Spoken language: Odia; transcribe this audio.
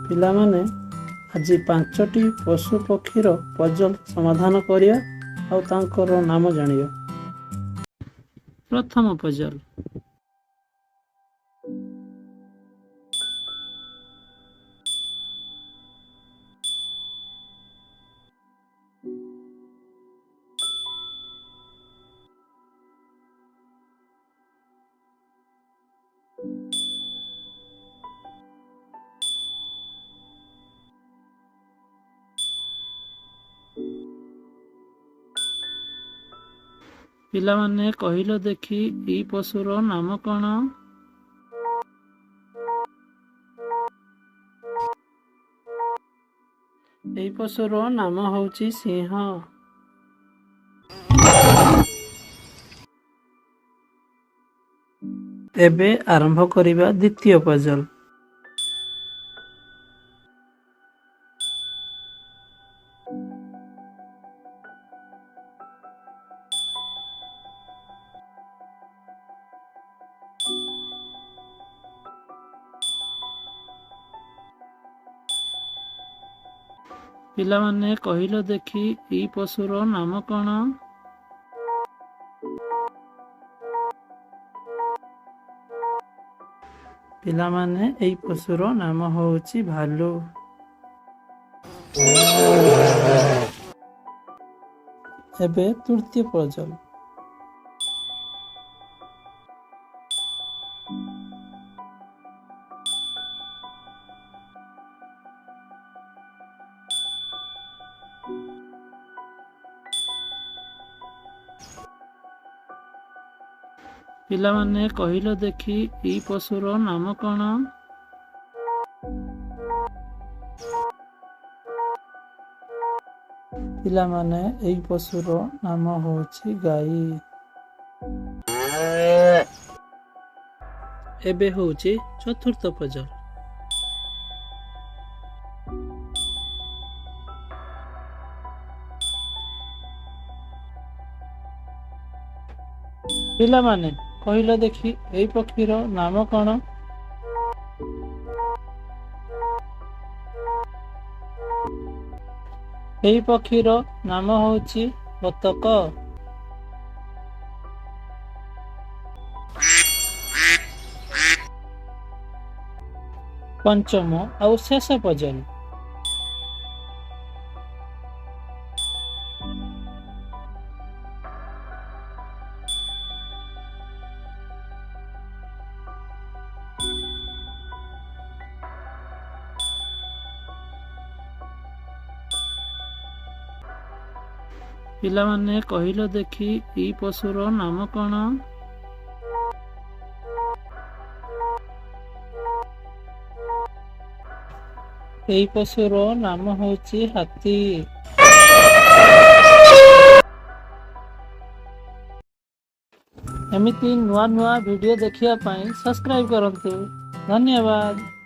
ପିଲାମାନେ ଆଜି 5ଟି ପଶୁ ପକ୍ଷୀର ପଜଲ ସମାଧାନ କରିବା ଆଉ ତାଙ୍କର ନାମ ଜାଣିବା। ପ୍ରଥମ ପଜଲ। ପିଲାମାନେ କହିଲ ଦେଖି ଏଇ ପଶୁର ନାମ କଣ? ଏଇ ପଶୁର ନାମ ହେଉଛି ସିଂହ। ଏବେ ଆରମ୍ଭ କରିବା ଦ୍ୱିତୀୟ ପଜଲ। ପିଲାମାନେ କହିଲ ଦେଖି ଏଇ ପଶୁର ନାମ କଣ? ପିଲାମାନେ ଏଇ ପଶୁର ନାମ ହେଉଛି ଭାଲୁ। ଏବେ ତୃତୀୟ ପଜଲ। ପିଲାମାନେ କହିଲ ଦେଖି ଏଇ ପଶୁର ନାମ କଣ? ପିଲାମାନେ ଏଇ ପଶୁର ନାମ ହେଉଛି ଗାଈ। ଏବେ ହେଉଛି ଚତୁର୍ଥ ପଜଲ। ପିଲାମାନେ କହିଲ ଦେଖି ଏଇ ପକ୍ଷୀର ନାମ କଣ? ଏଇ ପକ୍ଷୀର ନାମ ହେଉଛି ବତକ। ପଞ୍ଚମ ଆଉ ଶେଷ ପଜଲ। ପିଲାମାନେ କହିଲ ଦେଖି ଏଇ ପଶୁର ନାମ କଣ? ଏଇ ପଶୁର ନାମ ହେଉଛି ହାତୀ। ଏମିତି ନୂଆ ନୂଆ ଭିଡ଼ିଓ ଦେଖିବା ପାଇଁ ସବସ୍କ୍ରାଇବ୍ କରନ୍ତୁ। ଧନ୍ୟବାଦ।